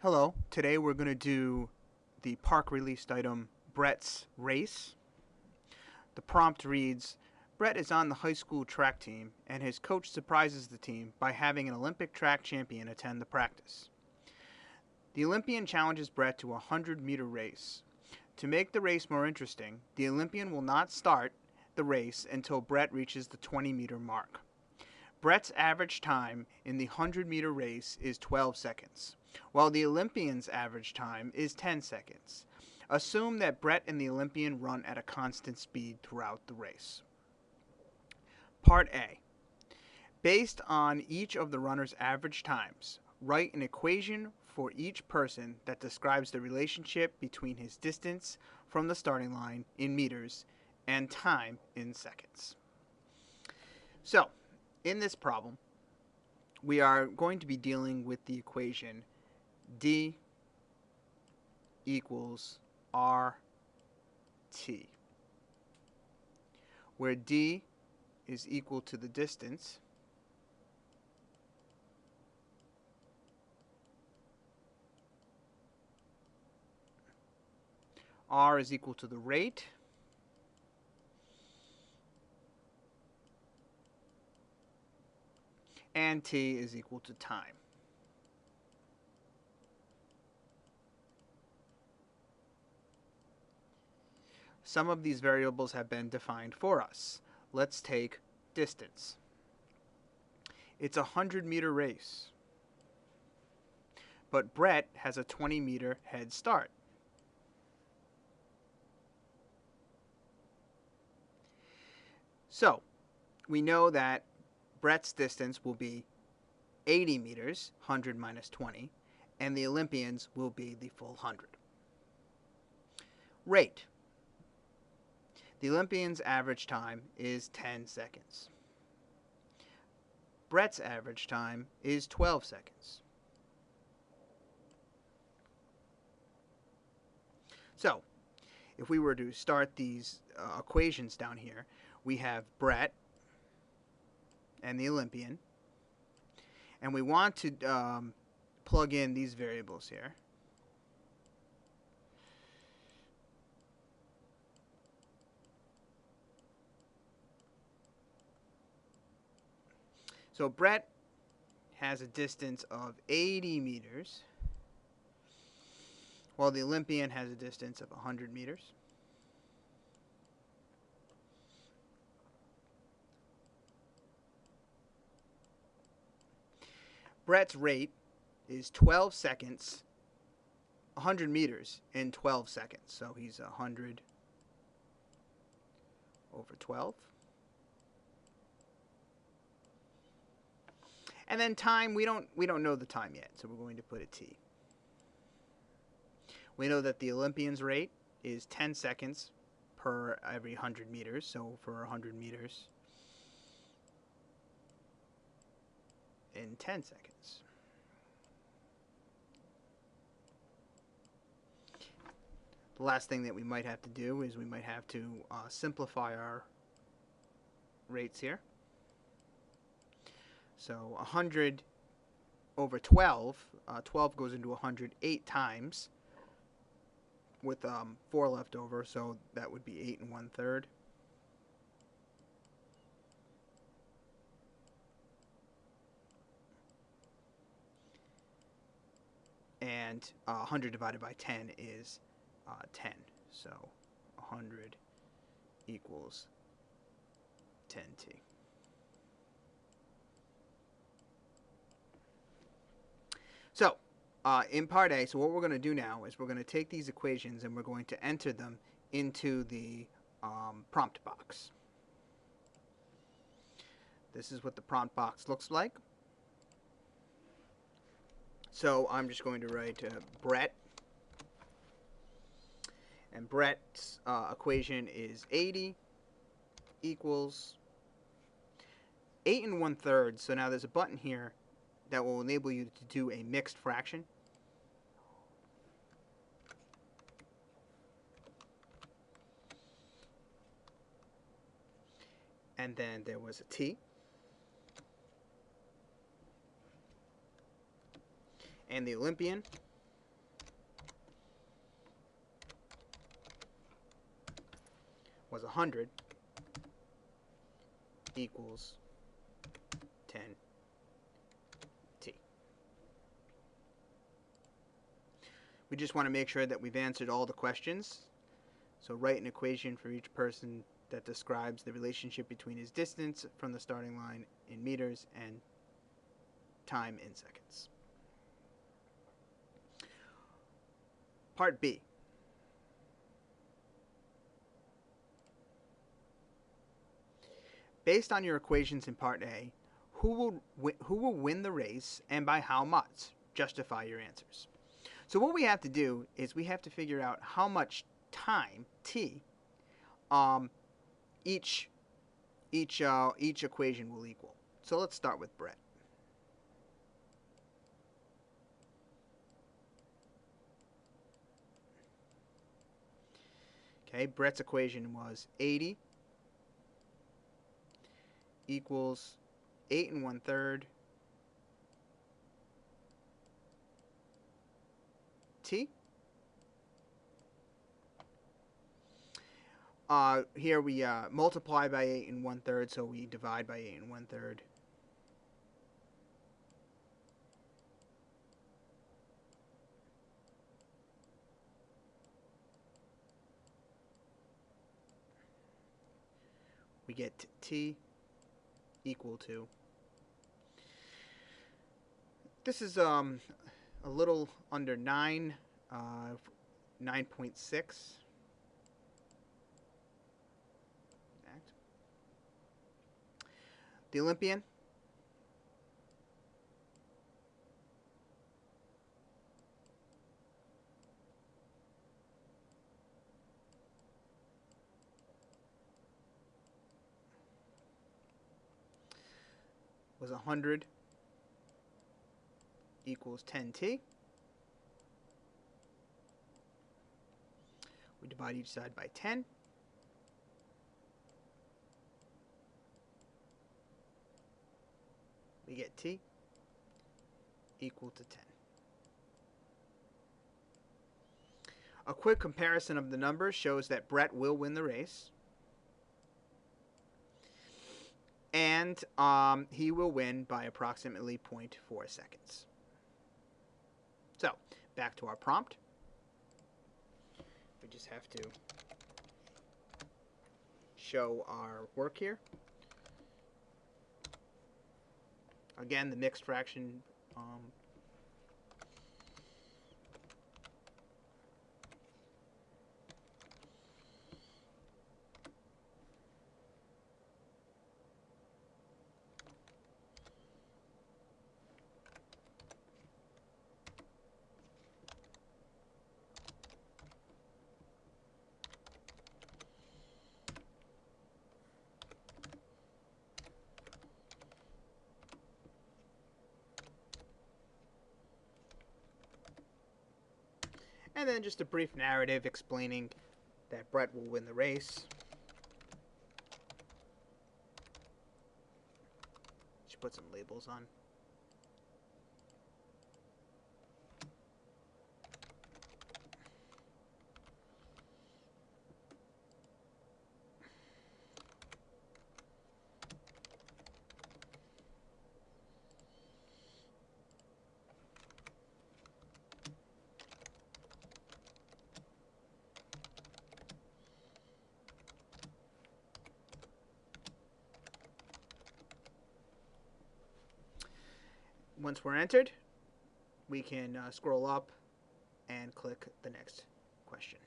Hello, today we're going to do the park released item Brett's Race. The prompt reads, Brett is on the high school track team and his coach surprises the team by having an Olympic track champion attend the practice. The Olympian challenges Brett to a 100-meter race. To make the race more interesting, the Olympian will not start the race until Brett reaches the 20-meter mark. Brett's average time in the 100-meter race is 12 seconds, while the Olympian's average time is 10 seconds. Assume that Brett and the Olympian run at a constant speed throughout the race. Part A. Based on each of the runner's average times, write an equation for each person that describes the relationship between his distance from the starting line in meters and time in seconds. So, in this problem, we are going to be dealing with the equation D equals RT, where D is equal to the distance R is equal to the rate, and T is equal to time. Some of these variables have been defined for us. Let's take distance. It's a 100-meter race, but Brett has a 20-meter head start. So, we know that Brett's distance will be 80 meters, 100 minus 20, and the Olympians will be the full 100. Rate. The Olympians' average time is 10 seconds. Brett's average time is 12 seconds. So, if we were to start these equations down here, we have Brett and the Olympian, and we want to plug in these variables here. So Brett has a distance of 80 meters, while the Olympian has a distance of 100 meters. Brett's rate is 12 seconds, 100 meters in 12 seconds. So he's 100 over 12. And then time, we don't know the time yet, so we're going to put a T. We know that the Olympian's rate is 10 seconds per every 100 meters, so for 100 meters in 10 seconds. The last thing that we might have to do is we might have to simplify our rates here. So 100 over 12, 12 goes into 100 8 times with 4 left over, so that would be 8 1/3. And 100 divided by 10 is 10. So 100 equals 10T. So, in part A, so what we're going to do now is we're going to take these equations and we're going to enter them into the prompt box. This is what the prompt box looks like. So I'm just going to write Brett, and Brett's equation is 80 equals 8 1/3. So now there's a button here that will enable you to do a mixed fraction. And then there was a T. And the Olympian was 100 equals 10t. We just want to make sure that we've answered all the questions. So write an equation for each person that describes the relationship between his distance from the starting line in meters and time in seconds. Part B. Based on your equations in Part A, who will win the race and by how much? Justify your answers. So what we have to do is we have to figure out how much time, t, each equation will equal. So let's start with Brett. Okay, Brett's equation was 80 equals 8 1/3 t. Here we multiply by 8 1/3, so we divide by 8 1/3. We get t equal to. This is a little under 9, 9.6. The Olympian. Was 100 equals 10t. We divide each side by 10. We get t equal to 10. A quick comparison of the numbers shows that Brett will win the race. And he will win by approximately 0.4 seconds. So, back to our prompt. We just have to show our work here. Again, the mixed fraction and then just a brief narrative explaining that Brett will win the race. Should put some labels on. Once we're entered, we can scroll up and click the next question.